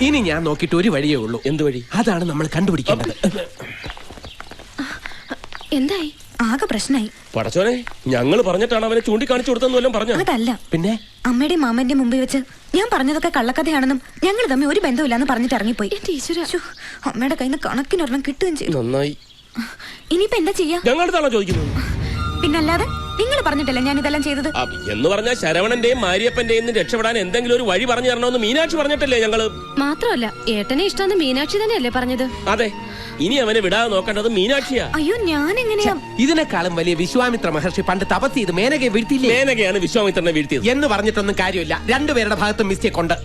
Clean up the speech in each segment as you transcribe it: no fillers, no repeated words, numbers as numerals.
ഇനി ഞാൻ നോക്കിയിട്ട് ഒരു വഴിയേ ഉള്ളൂ. എന്ത് വഴി? അതാണ് നമ്മൾ കണ്ടുപിടിക്കേണ്ടത്. എന്തായി? ആകെ പ്രശ്നമായി. പടച്ചോനെ, ഞങ്ങൾ പറഞ്ഞിട്ടാണ് അവനെ ചൂണ്ടിക്കാണിച്ചു കൊടുത്തെന്ന് പറഞ്ഞു. അതല്ല, പിന്നെ അമ്മയുടെയും മാമന്റെ മുമ്പിൽ വെച്ച് ഞാൻ പറഞ്ഞതൊക്കെ കള്ളക്കഥയാണെന്നും ഞങ്ങൾ തമ്മിൽ ഒരു ബന്ധമില്ലാന്ന് പറഞ്ഞിട്ട് ഇറങ്ങിപ്പോയി. അമ്മയുടെ കയ്യിൽ നിന്ന് കണക്കിനൊരെണ്ണം കിട്ടുകയും ചെയ്തു. നന്നായി. ഇനിയിപ്പോ എന്താ ചെയ്യാ? ഞങ്ങളുടെ ചോദിക്കുന്നത്. പിന്നല്ലാതെ നിങ്ങൾ പറഞ്ഞിട്ടല്ലേ ഞാൻ ഇതെല്ലാം ചെയ്തത്. എന്ന് പറഞ്ഞാൽ ശരവണന്റെയും മാരിയപ്പന്റെയും രക്ഷപ്പെടാൻ എന്തെങ്കിലും ഒരു വഴി പറഞ്ഞു തരണമെന്ന് മീനാക്ഷി പറഞ്ഞിട്ടല്ലേ ഞങ്ങള്. മാത്രമല്ല ഏട്ടനെ ഇഷ്ടമെന്ന് മീനാക്ഷി തന്നെയല്ലേ പറഞ്ഞത്? അതെ, ഇനി അവനെ വിടാതെ നോക്കേണ്ടത് മീനാക്ഷിയാ. അയ്യോ, ഞാൻ എങ്ങനെയാ? ഇതിനേക്കാളും വലിയ വിശ്വാമിത്ര മഹർഷി പണ്ട് തപസ് ചെയ്ത് മേനകയെ വീഴ്ത്തിയില്ലേ? മേനകയാണ് വിശ്വാമിത്രനെ വീഴ്ത്തിയത് എന്ന് പറഞ്ഞിട്ടൊന്നും കാര്യമില്ല. രണ്ടുപേരുടെ ഭാഗത്തും മിസ്റ്റേക്ക് ഉണ്ട്.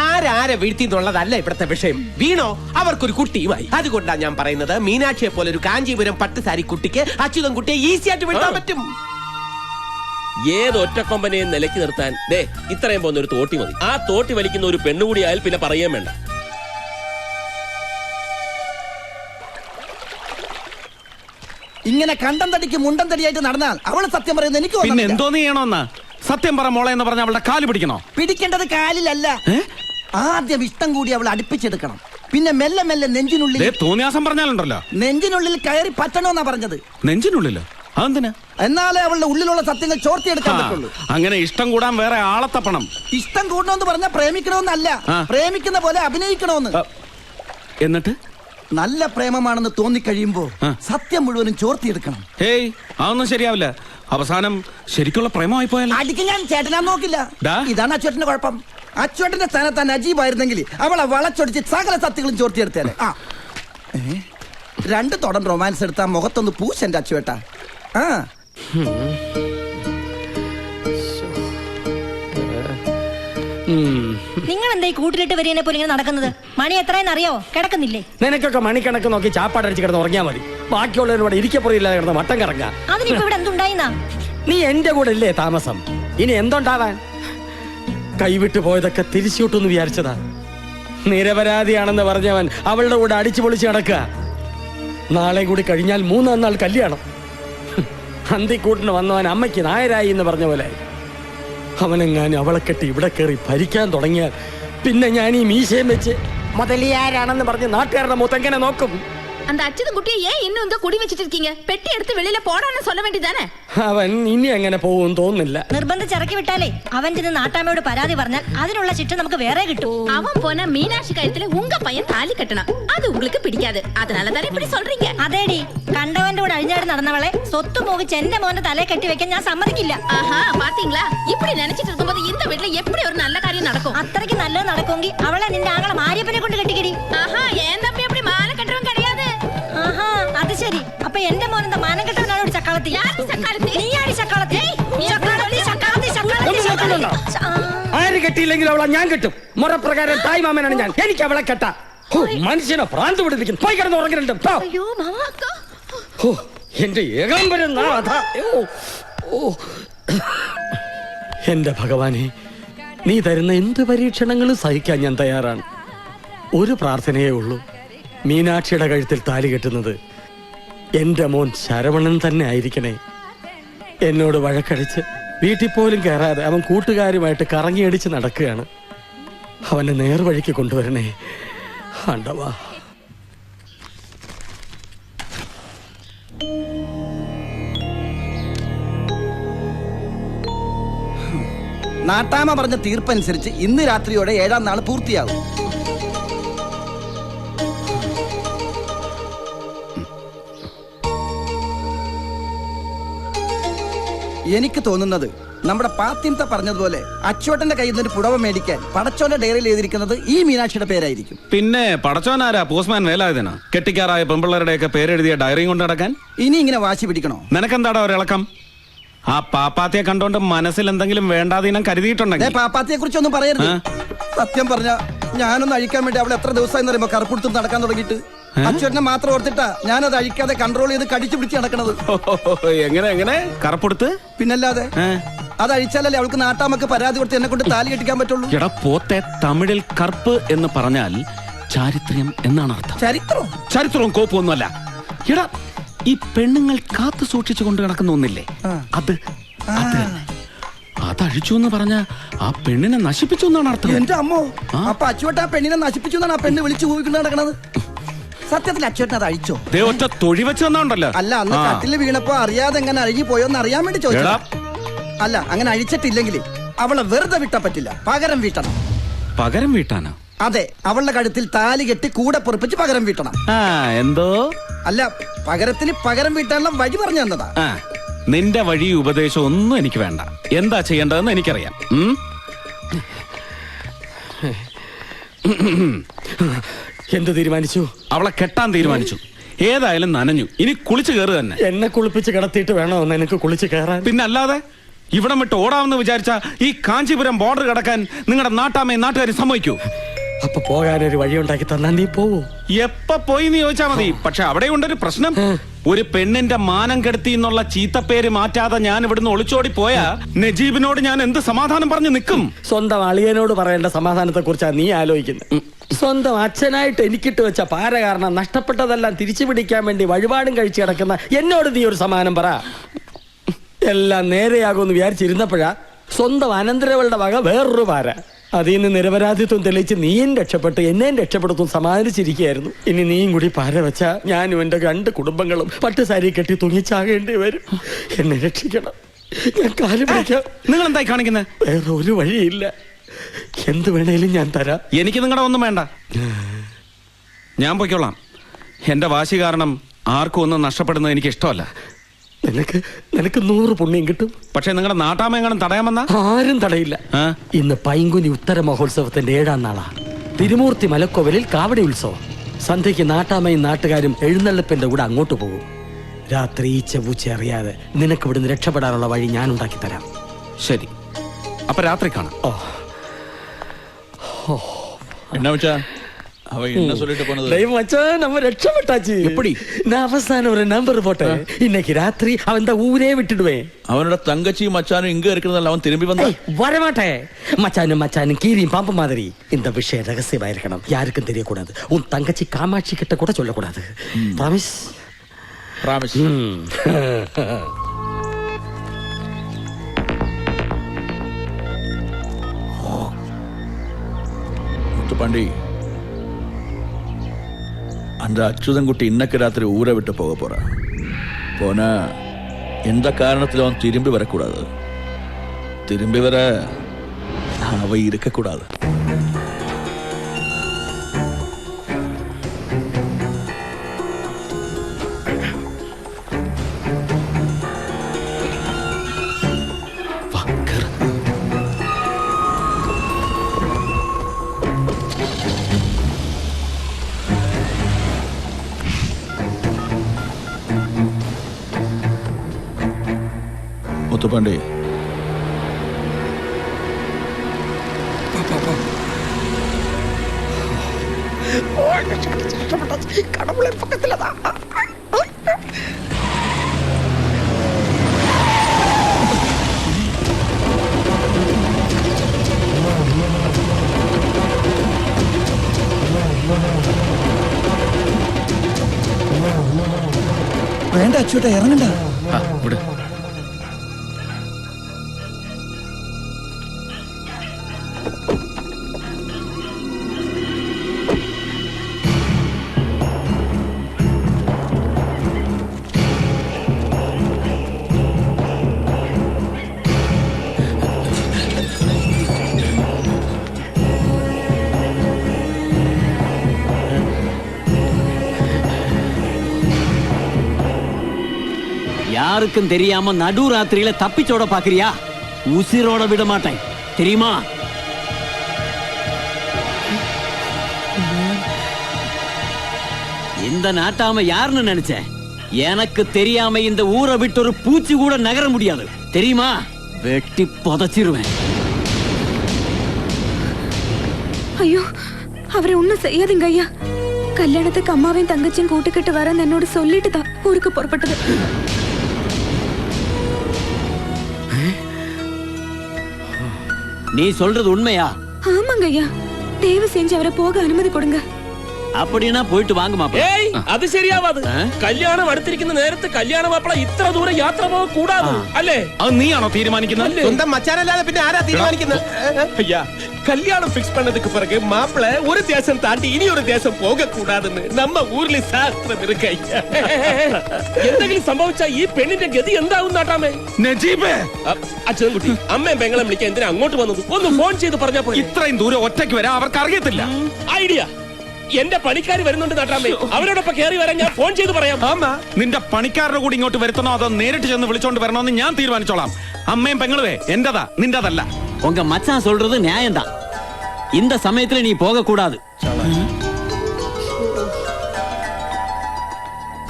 ആരാരെ വീഴ്ത്തി എന്നുള്ളതല്ല ഇവിടുത്തെ വിഷയം. വീണോ അവർക്കൊരു കുട്ടിയുമായി. അതുകൊണ്ടാണ് ഞാൻ പറയുന്നത്, മീനാക്ഷിയെ പോലെ ഒരു കാഞ്ചീപുരം പട്ടുസാരി കുട്ടിക്ക് അച്യുതൻ കുട്ടിയെ ഈസി ആയിട്ട് വീഴ്ത്താൻ പറ്റും. ഏത് ഒറ്റക്കൊമ്പനെയും നിലയ്ക്ക് നിർത്താൻ ഇത്രയും പോകുന്ന ഒരു തോട്ടി മതി. ആ തോട്ടി വലിക്കുന്ന ഒരു പെണ്ണുകൂടി ആയാൽ പിന്നെ പറയാൻ വേണ്ട. ഇങ്ങനെ കണ്ടം തടിക്ക് മുണ്ടം തടിയായിട്ട് നടന്നാൽ അവള് സത്യം പറയുന്നത് എനിക്ക് പിന്നെ എന്തോന്ന് ചെയ്യണോന്നാ? സത്യം പറ മോളെ എന്ന് പറഞ്ഞ അവളുടെ കാല് പിടിക്കണോ? പിടിക്കേണ്ടത് കാലിലല്ല, ആദ്യം ഇഷ്ടം കൂടി അവൾ അടുപ്പിച്ചെടുക്കണം. പിന്നെ മെല്ലെ മെല്ലെ നെഞ്ചിനുള്ളിൽ. തോന്നിയാസം പറഞ്ഞാലുണ്ടല്ലോ, നെഞ്ചിനുള്ളിൽ കയറി പറ്റണോന്നാ പറഞ്ഞത്. നെഞ്ചിനുള്ളിലോ? അതെന്തിനാ? എന്നാലേ അവളുടെ ഉള്ളിലുള്ള സത്യങ്ങൾ ചോർത്തിയെടുക്കാൻ പറ്റുള്ളൂ. അങ്ങനെ ഇഷ്ടം കൂടാൻ വേറെ ആളെ തപ്പണം. ഇഷ്ടം കൂടണമെന്ന് പറഞ്ഞാൽ പ്രേമിക്കണമെന്നല്ല, പ്രേമിക്കുന്ന പോലെ അഭിനയിക്കണമെന്ന്. എന്നിട്ട് നല്ല പ്രേമമാണെന്ന് തോന്നിക്കഴിയുമ്പോ സത്യം മുഴുവനും ചോർത്തിയെടുക്കണം. ഹേയ്, അതൊന്നും ശരിയാവില്ല. അവസാനം ശരിക്കുള്ള പ്രേമമായി പോയാൽ അടിക്ക് ഞാൻ ചേട്ടനാ നോക്കില്ല. ഇതാണ് അച്ചുവേട്ടന്റെ കുഴപ്പം. അച്ചുവേട്ടന്റെ സ്ഥാനത്ത് നജീബായിരുന്നെങ്കിൽ അവളെ വളച്ചൊടിച്ച് സകല സത്യങ്ങളും ചോർത്തിയെടുത്തേനെ. രണ്ട് തുടം റൊമാൻസ് എടുത്താ മുഖത്തൊന്ന് പൂശന്റെ അച്ചുവേട്ട. നിങ്ങൾ എന്താ ഈ കൂട്ടിലിട്ട് വരികനെ പോലെ ഇങ്ങനെ നടക്കുന്നത്? മണി എത്രയെന്ന് അറിയാവോ? കിടക്കുന്നില്ലേ? നിനക്കൊക്കെ മണിക്കണക്ക് നോക്കി ചാപ്പാടടിച്ച് കിടന്ന് ഉറങ്ങിയാൽ മതി. ബാക്കിയുള്ളവരോട് ഇരിക്കപ്പുറയില്ലാതെ കിടന്ന് വട്ടം കറങ്ങാ. അതിനിപ്പോ ഇവിടെ എന്തുണ്ടായിന്നാ? നീ എന്റെ കൂടെ ഇല്ലേ താമസം? ഇനി എന്തുണ്ടാവാൻ? കൈവിട്ടു പോയതൊക്കെ തിരിച്ചുവിട്ടെന്ന് വിചാരിച്ചതാ. നിരപരാധിയാണെന്ന് പറഞ്ഞവൻ അവളുടെ കൂടെ അടിച്ചു പൊളിച്ച് നടക്കുക. നാളെ കൂടി കഴിഞ്ഞാൽ 3 നാൾ കല്യാണം. അന്തിക്കൂട്ടിന് വന്നവൻ അമ്മയ്ക്ക് നായരായി എന്ന് പറഞ്ഞ പോലെ അവനെങ്ങാനും അവളെ കെട്ടി ഇവിടെ കയറി ഭരിക്കാൻ തുടങ്ങിയാൽ പിന്നെ ഞാൻ ഈ മീശയും വെച്ച് മുതലിയാരാണെന്ന് പറഞ്ഞ് നാട്ടുകാരുടെ മുഖത്തെങ്ങനെ നോക്കും? அந்த அச்சுதன் குட்டியை ஏன் இன்னும் இங்க குடி வச்சிட்டு இருக்கீங்க? பெட்டி எடுத்து வெளியில போடான்னு சொல்ல வேண்டியதானே? അവൻ ഇനി അങ്ങനെ പോകും തോന്നുന്നില്ല. നിർബന്ധിച്ചിറക്കി വിട്ടാലേ അവൻ ചെന്ന് നാട്ടാമ്മയോട് പരാതി പറഞ്ഞാൽ അതിനുള്ള ശിക്ഷ നമുക്ക് വേറെ കിട്ടും. அவன் போன மீனாட்சி கழுத்துல உங்க பையன் தாலி கட்டணும். அது உங்களுக்கு பிடிக்காது. அதனால தானே இப்படி சொல்றீங்க. അതേടി, കണ്ടവന്റെ കൂടെ അഴിഞ്ഞാടി നടന്നവളെ സ്വത്ത് മോഹിച്ച് എന്റെ മോന്റെ തലയെ കെട്ടി വെക്കാൻ ഞാൻ സമ്മതിക്കില്ല. ஆஹா, பாத்தீங்களா? இப்படி நினைச்சிட்டு இருக்கும்போது இந்த வீட்ல எப்படி ஒரு நல்ல காரியம் நடக்கும்? അത്രയ്ക്ക് നല്ലത് നടക്കുമെങ്കിൽ അവളെ നിന്റെ ആങ്ങളെ മാരിയപ്പനെ കൊണ്ട് കെട്ടിക്കടി. ஆஹா, ஏன் தம்பி அப்படி மாலை கட்டுறவன் கிடையாது. ആഹാ, അത് ശരി. അപ്പൊ എന്റെ മോൻ എന്താ മാനം കെട്ടവനാണ് ഒരു ചക്കാളത്തി? നീയാടി ചക്കാളത്തി. ആര് കെട്ടിയില്ലെങ്കിൽ അവളെ ഞാൻ കെട്ടും. മുറപ്രകാരം തായ് മാമനാണ് ഞാൻ. എനിക്ക് അവളെ കെട്ടാ. മനുഷ്യനെ ഭ്രാന്ത് പിടിപ്പിക്കും. പോയി കിടന്ന് ഉറങ്ങലുണ്ട്. എന്റെ ഏകാംബരം നാഥ. എന്റെ ഭഗവാനെ, നീ തരുന്ന എന്ത് പരീക്ഷണങ്ങളും സഹിക്കാൻ ഞാൻ തയ്യാറാണ്. ഒരു പ്രാർത്ഥനയേ ഉള്ളൂ, മീനാക്ഷിയുടെ കഴുത്തിൽ താലി കെട്ടുന്നത് എന്റെ മോൻ ശരവണൻ തന്നെ ആയിരിക്കണേ. എന്നോട് വഴക്കടിച്ച് വീട്ടിൽ പോലും കയറാതെ അവൻ കൂട്ടുകാരുമായിട്ട് കറങ്ങിയടിച്ച് നടക്കുകയാണ്. അവനെ നേർവഴിക്ക് കൊണ്ടുവരണേ ആണ്ടവാ. നാട്ടാമ പറഞ്ഞ തീർപ്പനുസരിച്ച് ഇന്ന് രാത്രിയോടെ 7-ാം നാൾ പൂർത്തിയാകും. എനിക്ക് തോന്നുന്നത് നമ്മുടെ പാത്തിമത്ത പറഞ്ഞതുപോലെ അച്ചുവേട്ടന്റെ കയ്യിൽ നിന്ന് പുടവ മേടിക്കാൻ പടച്ചോന്റെ ഡയറിയിൽ എഴുതിയിരിക്കുന്നത് ഈ മീനാക്ഷിയുടെ പേരായിരിക്കും. പിന്നെ പടച്ചോനാരാ പോസ്റ്റ്മാൻ വേലായുധനാ? കെട്ടിക്കാറായ പെമ്പിള്ളേരുടെയൊക്കെ പേരെഴുതിയ ഡയറിയും കൊണ്ട് നടക്കാൻ ഇനി ഇങ്ങനെ വാശി പിടിക്കണോ? നിനക്കെന്താടാ ഒരിളക്കം? ആ പാപ്പാത്തിയെ കണ്ടോണ്ട് മനസ്സിൽ എന്തെങ്കിലും വേണ്ടാതീനം കരുതിയിട്ടുണ്ടെങ്കിൽ പാപ്പാത്തിയെ കുറിച്ചൊന്നും പറയരുത്. സത്യം പറഞ്ഞ ഞാനൊന്ന് അഴിക്കാൻ വേണ്ടി അവൾ എത്ര ദിവസമായി പറയുമ്പോ കറുപ്പുടുത്തും നടക്കാൻ തുടങ്ങിയിട്ട് അച്ചുവേട്ടനെ മാത്രം ഓർത്തിട്ടാ ഞാനത് അഴിക്കാതെ കൺട്രോൾ ചെയ്ത് കടിച്ചു പിടിച്ച് നടക്കണത്. എങ്ങനെ കറുപ്പുടുത്ത്? പിന്നല്ലാതെ അത് അഴിച്ചാലല്ലേ അവൾക്ക് നാട്ടാമക്ക് പരാതി കൊടുത്ത് എന്നെ കൊണ്ട് താലി കെട്ടിക്കാൻ പറ്റുള്ളൂ. എടാ പോത്തെ, തമിഴിൽ കറുപ്പ് എന്ന് പറഞ്ഞാൽ ചാരിത്രം എന്നാണ് അർത്ഥം. ചരിത്രവും കോപ്പൊന്നുമല്ല. എടാ, ഈ പെണ്ണുങ്ങൾ കാത്തു സൂക്ഷിച്ചു കൊണ്ട് നടക്കുന്ന ഒന്നില്ലേ, അത് അതഴിച്ചു എന്ന് പറഞ്ഞ ആ പെണ്ണിനെ നശിപ്പിച്ചു എന്നാണ് അർത്ഥം. എന്റെ അമ്മോ, അപ്പൊ അച്ചുവേട്ട ആ പെണ്ണിനെ നശിപ്പിച്ചു എന്നാണ് ആ പെണ്ണ് വിളിച്ചു കൂവിക്കൊണ്ട് നടക്കണത്. സത്യത്തിൽ അച്ചുവേട്ടൻ അത് അഴിച്ചോ? ദേ ഒറ്റ തൊഴി വെച്ച് തന്നോണ്ടല്ലോ. അല്ല, അന്ന് കട്ടില് വീണപ്പോ അറിയാതെ എങ്ങനെ അഴുകി പോയോന്ന് അറിയാൻ വേണ്ടി ചോദിച്ചു. അല്ല, അങ്ങനെ അഴിച്ചിട്ടില്ലെങ്കിൽ അവളെ വെറുതെ വിട്ടാ പറ്റില്ല, പകരം വീട്ടണം. പകരം വീട്ടാനോ? അതെ, അവളുടെ കഴുത്തിൽ താലി കെട്ടി കൂടെ പൊറപ്പിച്ച് പകരം വീട്ടണം. എന്തോ? അല്ല, പകരത്തിന് പകരം വീട്ടാനുള്ള വഴി പറഞ്ഞു തന്നതാ. നിന്റെ വഴി ഉപദേശം ഒന്നും എനിക്ക് വേണ്ട. എന്താ ചെയ്യേണ്ടതെന്ന് എനിക്കറിയാം. എന്ത് തീരുമാനിച്ചു? അവളെ കെട്ടാൻ തീരുമാനിച്ചു. ഏതായാലും നനഞ്ഞു, ഇനി കുളിച്ചു കയറ് തന്നെ. എന്നെ കുളിപ്പിച്ച് കിടത്തിയിട്ട് വേണോ എനിക്ക് കുളിച്ച് കയറാൻ? പിന്നെ അല്ലാതെ ഇവിടം വിട്ട് ഓടാമെന്ന് വിചാരിച്ച ഈ കാഞ്ചീപുരം ബോർഡർ കടക്കാൻ നിങ്ങളുടെ നാട്ടാമേ നാട്ടുകാർ സമ്മതിക്കൂ? അപ്പൊ പോകാനൊരു വഴി ഉണ്ടാക്കി തന്നാ നീ പോവൂ? എപ്പ പോയി എന്ന് ചോദിച്ചാ മതി. പക്ഷെ അവിടെ ഉണ്ടൊരു പ്രശ്നം. ഒരു പെണ്ണിന്റെ മാനം കെടുത്തി എന്നുള്ള ചീത്തപ്പേര് മാറ്റാതെ ഞാൻ ഇവിടുന്ന് ഒളിച്ചോടി പോയാ നജീബിനോട് ഞാൻ എന്ത് സമാധാനം പറഞ്ഞു നിൽക്കും? സ്വന്തം അളിയനോട് പറയേണ്ട സമാധാനത്തെ കുറിച്ചാണ് നീ ആലോചിക്കുന്നത്. സ്വന്തം അച്ഛനായിട്ട് എനിക്കിട്ട് വെച്ച പാര കാരണം നഷ്ടപ്പെട്ടതെല്ലാം തിരിച്ചു പിടിക്കാൻ വേണ്ടി വഴിപാടും കഴിച്ചു കിടക്കുന്ന എന്നോട് നീ ഒരു സമാധാനം പറ. എല്ലാം നേരെയാകുമെന്ന് വിചാരിച്ചിരുന്നപ്പോഴാ സ്വന്തം അനന്തരവളുടെ വക വേറൊരു പാര. അതിൽ നിന്ന് നിരപരാധിത്വം തെളിയിച്ച് നീയും രക്ഷപ്പെട്ട് എന്നെയും രക്ഷപ്പെടുത്തും സമാധാനിച്ചിരിക്കുകയായിരുന്നു. ഇനി നീയും കൂടി പാര വെച്ചാ ഞാനും എന്റെ 2 കുടുംബങ്ങളും പട്ടുസാരി കെട്ടി തുണിച്ചാകേണ്ടി വരും. എന്നെ രക്ഷിക്കണം, ഞാൻ കാല് പിടിക്കാം. നിങ്ങൾ എന്തായി കാണിക്കുന്നത്? വേറെ ഒരു വഴിയില്ല, എന്ത് വേണേലും ഞാൻ തരാം. എനിക്ക് നിങ്ങളുടെ ഒന്നും വേണ്ട, ഞാൻ പൊയ്ക്കോളാം. എന്റെ വാശി കാരണം ആർക്കും ഒന്നും നഷ്ടപ്പെടുന്നത് എനിക്ക് ഇഷ്ടമല്ല. നിനക്ക് 100 പുണ്യം കിട്ടും. പക്ഷെ നിങ്ങളുടെ നാട്ടാമയെങ്ങാനും തടയാമെന്നാ? ആരും തടയില്ല. ഇന്ന് പൈങ്കുനി ഉത്തര മഹോത്സവത്തിന്റെ 7ാം നാളാ. തിരുമൂർത്തി മലക്കോവിലിൽ കാവടി ഉത്സവം. സന്ധ്യയ്ക്ക് നാട്ടാമയും നാട്ടുകാരും എഴുന്നള്ളിപ്പിന്റെ കൂടെ അങ്ങോട്ട് പോകും. രാത്രി ഈച്ചപൂച്ച അറിയാതെ നിനക്ക് ഇവിടുന്ന് രക്ഷപ്പെടാനുള്ള വഴി ഞാൻ ഉണ്ടാക്കി തരാം. ശരി, അപ്പൊ രാത്രി കാണാം. என்ன மச்சான், அவ என்ன சொல்லிட்டு போனது? மச்சான், நம்ம ரட்சப்பட்டாச்சு. எப்படி? நான் அவசானம் ஒரு நம்பர் போட்டேன். இன்னைக்கு ராத்திரி அவன் தான் ஊரே விட்டுடுவேன். அவனோட தங்கச்சியும் மச்சானும் இங்க இருக்கிறதால அவன் திரும்பி வந்தா வரமாட்டேன். மச்சானும் கீரியும் பாம்பு மாதிரி. இந்த விஷயம் ரகசியமா இருக்கணும், யாருக்கும் தெரியக்கூடாது. உன் தங்கச்சி காமாட்சி கிட்ட கூட சொல்லக்கூடாது. ப்ராமிஸ்? ப்ராமிஸ். முத்துப்பாண்டி, அந்த அச்சுதன்குட்டி இன்னைக்கு ராத்திரி ஊரை விட்டு போக போறான். போனா எந்த காரணத்திலும் அவன் திரும்பி வரக்கூடாது. திரும்பி வர அவ இருக்கக்கூடாது. முத்துப்பாண்டி, கடவுளை பக்கத்துலதான். വേണ്ട അച്ചുവേട്ട, ഇറങ്ങണ്ട. யாருக்கும் தெரியாம நடு ராத்திரியில தப்பிச்சோட பாக்குறியா? உசிரோட விட மாட்டேன், தெரியுமா? இந்த நாட்டாம யாருன்னு நினைச்ச? எனக்கு தெரியாம இந்த ஊரை விட்டு ஒரு பூச்சி கூட நகர முடியாது, தெரியுமா? வெட்டி புதைச்சிருவேன். ஐயோ, அவரை ஒண்ணும் செய்யாதீங்க ஐயா. கல்யாணத்துக்கு அம்மாவையும் தங்கச்சியும் கூட்டுக்கிட்டு வரேன்னு என்னோட சொல்லிட்டு தான் ஊருக்கு புறப்பட்டது. நீ சொல்றது உண்மையா? ஆமாங்க ஐயா, தயவு செஞ்சு அவரை போக அனுமதி கொடுங்க. அப்படின்னா போயிட்டு வாங்க மாப்பிள. ഏയ് അത് ശരിയാവാത്. കല്യാണം അടുത്തിരിക്കുന്ന നേരത്ത് കല്യാണ മാപ്പിള ഇത്ര ദൂരം യാത്ര പോകാൻ കൂടാതെ അല്ലേ? അത് നീയാണോ തീരുമാനിക്കുന്നത്? സ്വന്തം മച്ചാനല്ലാതെ പിന്നെ ആരാ തീരുമാനിക്കുന്നത്? ஐயா கல்யாணம் பிக்ஸ் பண்ணதுக்கு பிறகு மாப்பிள ஒரு தேசம் தாண்டி இனி ஒரு தேசம் போக கூடாதுன்னு நம்ம ஊர்ல சாஸ்திரம் இருக்கு ஐயா. എന്തെങ്കിലും സംഭവിച്ചാ ഈ പെണ്ണിന്റെ ഗതി എന്താവും നാട്ടാമേ? നജീബേ, അച്ഛൻകുട്ടി അമ്മയും പെങ്ങളെ വിളിക്കാൻ എന്തിനാ അങ്ങോട്ട് വന്നത്? ഒന്ന് ഫോൺ ചെയ്ത് പറഞ്ഞാ പോലെ. ഇത്രയും ദൂരം ഒറ്റയ്ക്ക് വരാൻ അവർക്ക് അറിയത്തില്ല. ഐഡിയ. എന്റെ പണിക്കാർ വരുന്നുണ്ട് നാട്ടാമേ, അവരോടൊപ്പം കയറി വരാൻ ഞാൻ ഫോൺ ചെയ്ത് പറയാം. നിന്റെ പണിക്കാരുടെ കൂടി ഇങ്ങോട്ട് വരുത്തണോ അതോ നേരിട്ട് ചെന്ന് വിളിച്ചോണ്ട് വരണോന്ന് ഞാൻ തീരുമാനിച്ചോളാം. അമ്മയും പെങ്ങളുവേ എന്റേതാ, നിന്റേതല്ല. உங்க மச்சான் சொல்றது நியாயம்தான். இந்த சமயத்துல நீ போக கூடாது.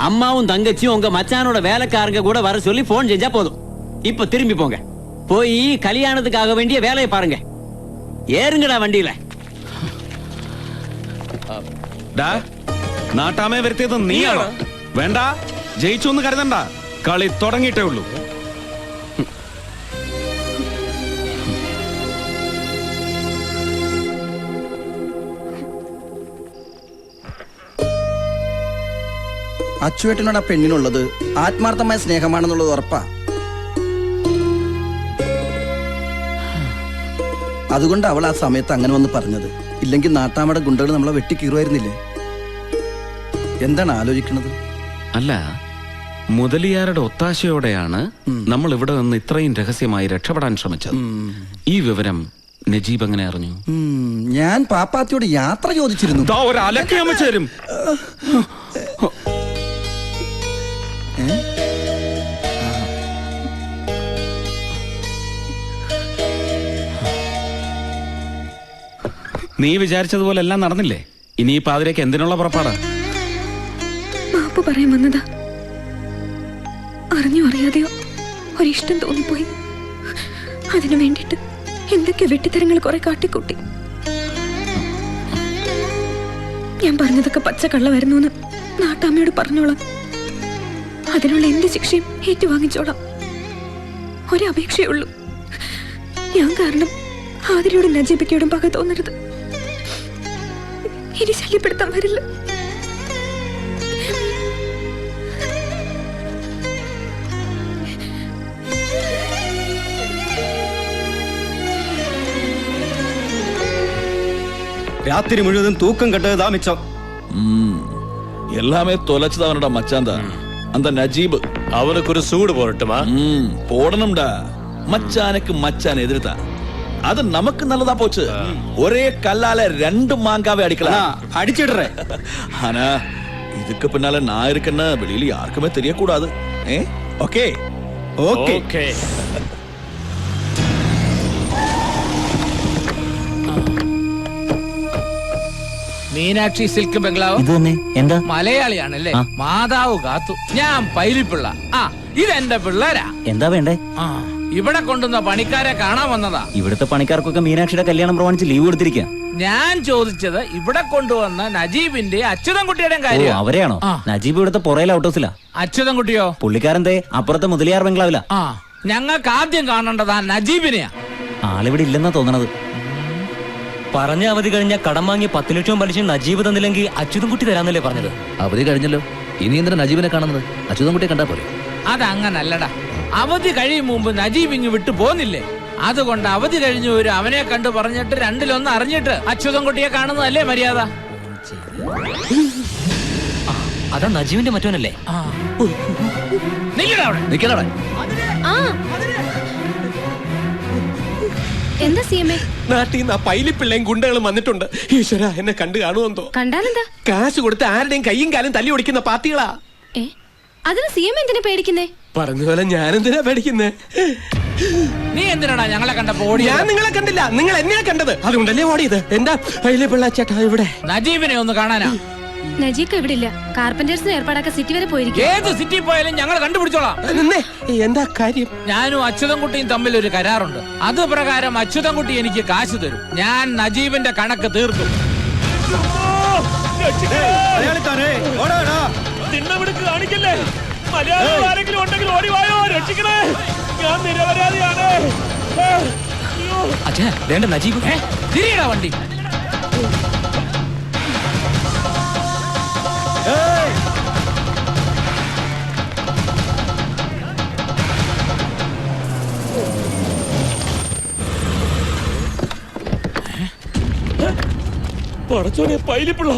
அம்மாவும் தங்கச்சியும் உங்க மச்சானோட வேலைக்காரங்க கூட வர சொல்லி போன் செஞ்சா போதும். இப்ப திரும்பி போங்க, போய் கல்யாணத்துக்காக வேண்டிய வேலையை பாருங்க. ஏறுங்கடா வண்டியில. നാട്ടാമേ വരുത്തിയത് നീയാണോ? വേണ്ട, ജയിച്ചു എന്ന് കരുതണ്ട, കളി തുടങ്ങിയിട്ടേ ഉള്ളൂ. അച്ചുവേട്ടനോട് ആ പെണ്ണിനുള്ളത് ആത്മാർത്ഥമായ സ്നേഹമാണെന്നുള്ളത് ഉറപ്പാ. അതുകൊണ്ട് അവൾ ആ സമയത്ത് അങ്ങനെ വന്ന് പറഞ്ഞത്. ഇല്ലെങ്കിൽ നാട്ടാമയുടെ ഗുണ്ടകൾ നമ്മളെ വെട്ടിക്കീറുമായിരുന്നില്ലേ? എന്താണ് ആലോചിക്കുന്നത്? അല്ല, മുതലിയാരുടെ ഒത്താശയോടെയാണ് നമ്മൾ ഇവിടെ നിന്ന് ഇത്രയും രഹസ്യമായി രക്ഷപ്പെടാൻ ശ്രമിച്ചത്. ഈ വിവരം നജീബ് എങ്ങനെ അറിഞ്ഞു? ഞാൻ പാപ്പാത്തിയോട് യാത്ര ചോദിച്ചിരുന്നു. ഒരലക്കയമ്മച്ചേരും. നീ വിചാരിച്ചതുപോലെ എല്ലാം നടന്നില്ലേ? ഇനി ഈ പാതിരേക്ക് എന്തിനുള്ള പുറപ്പാടാ? മാപ്പ് പറയാൻ വന്നതാ. അറിഞ്ഞോ അറിയാതെയോ ഒരിഷ്ടം തോന്നിപ്പോയി. അതിനു വേണ്ടിട്ട് എന്തൊക്കെ വെട്ടിത്തരങ്ങൾ കുറെ കാട്ടിക്കൂട്ടി. ഞാൻ പറഞ്ഞതൊക്കെ പച്ചക്കള്ളമായിരുന്നു എന്ന് നാട്ടാമ്മയോട് പറഞ്ഞോളാം. അതിനുള്ള എന്ത് ശിക്ഷയും ഏറ്റുവാങ്ങിച്ചോളാം. ഒരപേക്ഷയേ ഉള്ളൂ. ഞാൻ കാരണം ആതിരയോടും നജീബിക്കയോടും പക തോന്നരുത്. ഇനി ശല്യപ്പെടുത്താൻ വരില്ല. രാത്രി മുഴുവൻ തൂക്കം കെട്ടത് താമിച്ചോ. எல்லாமே தொலைச்சது அவனோட மச்சான் தான், அந்த நஜீப். അവനൊക്കെ ഒരു സൂട് പോരട്ടുമാ. போடணும்டா. மச்சானுக்கு மச்சான் எதிர்த்தா. அது நமக்கு நல்லதா போச்சு. ஒரே கல்லால 2 மாங்காவை அடிக்கலாம். அடிச்சிடுறேன். ஆனா இதுக்கு பின்னால நான் இருக்கேன்னு வெளியில யாருக்குமே தெரியக்கூடாது. Okay okay. Meenakshi silk bungalow. ഇത് തന്നെ. എന്താ? മലയാളിയാണല്ലേ? മാതാവ് കാത്തു. ഞാൻ പൈലിപ്പിള്ള. ഇതെന്റെ പിള്ളേരാ. എന്താ വേണ്ടേ? ഇവിടെ കൊണ്ടുവന്ന പണിക്കാരെ കാണാൻ വന്നതാ. ഇവിടുത്തെ പണിക്കാർക്കൊക്കെ മീനാക്ഷിയുടെ കല്യാണം പ്രമാണിച്ച് ലീവ് കൊടുത്തിരിക്കുക. ഞാൻ ചോദിച്ചത് ഇവിടെ കൊണ്ടുവന്ന നജീബിന്റെ അച്യുതൻകുട്ടിയുടെയും കാര്യം. അവരെയാണോ? നജീബ് ഇവിടുത്തെ പുറയിലെ ഔട്ട് ഹൗസിലാ. അച്യുതൻകുട്ടിയോ? പുള്ളിക്കാരന്റെ അപ്പുറത്തെ മുതലിയാർ ബംഗ്ലാവിലാ. ഞങ്ങൾക്ക് ആദ്യം കാണേണ്ടതാ നജീബിനെയാ. ആളിവിടെ ഇല്ലെന്നാ തോന്നണത്. പറഞ്ഞ അവധി കഴിഞ്ഞ കടം വാങ്ങി 10 ലക്ഷം പലിശ നജീബ് തന്നില്ലെങ്കിൽ അച്യുതൻകുട്ടി തരാന്നല്ലേ പറഞ്ഞത്? അവധി കഴിഞ്ഞല്ലോ, ഇനി എന്തിനാ നജീബിനെ കാണുന്നത്? അച്യുതൻകുട്ടിയെ കണ്ടാ പോലെ. അതങ്ങനല്ലടാ. അവധി കഴിയും മുമ്പ് നജീബ് ഇങ്ങ് വിട്ടു പോന്നില്ലേ? അതുകൊണ്ട് അവധി കഴിഞ്ഞു വരും അവനെ കണ്ടു പറഞ്ഞിട്ട് 2-1 അറിഞ്ഞിട്ട് അച്യുതൻകുട്ടിയെ കാണുന്നതല്ലേ മര്യാദ? അതാ നജീബിന്റെ മറ്റവനല്ലേ? നിക്കടാ. എന്താ സിഎംഎ? നാട്ടിൽ നിന്ന് ആ പൈലിപ്പിള്ളയും ഗുണ്ടകളും വന്നിട്ടുണ്ട്. ഈശ്വര, എന്നെ കണ്ടു കാണുമെന്തോ. കണ്ടാലെന്താ? കാശ് കൊടുത്ത് ആരുടെയും കയ്യും കാലും തല്ലി ഓടിക്കുന്ന പാർട്ടികളാ. അതിന് സിഎം എന്തിനാ പേടിക്കുന്നേ? പറഞ്ഞതുപോലെ ഞാനെന്തിനാ പേടിക്കുന്നേ? നീ എന്തിനാടാ ഞങ്ങളെ കണ്ടപ്പോ ഓടി? ഞാൻ നിങ്ങളെ കണ്ടില്ല, നിങ്ങൾ എന്നെയാ കണ്ടത്. അതുകൊണ്ടല്ലേ ഓടിയത്. എന്താ പൈലിപ്പിള്ള ചേട്ടാ ഇവിടെ? നജീബിനെ ഒന്ന് കാണാനാ. നജീബ് ഇവിടെ ഇല്ല. കാർപ്പന്റേഴ്സിന് ഏർപ്പാടാക്കാൻ സിറ്റി വരെ പോയിരിക്കും. ഏത് സിറ്റി പോയാലും ഞങ്ങൾ കണ്ടുപിടിച്ചോളാം. എന്താ കാര്യം? ഞാനും അച്യുതൻകുട്ടിയും തമ്മിൽ ഒരു കരാറുണ്ട്. അത് പ്രകാരം അച്യുതൻകുട്ടി എനിക്ക് കാശ് തരും. ഞാൻ നജീബിന്റെ കണക്ക് തീർക്കും. കാണിക്കല്ലേ? മലയാളം ആരെങ്കിലും ഉണ്ടെങ്കിൽ ഓടിവായോ, രക്ഷിക്കണേ. ഞാൻ നിരപരാധിയാണ്. അച്ഛാ വേണ്ട നജീബ്. തിരിയടാ വണ്ടി. പടച്ചോനെ പൈലിപ്പിള്ള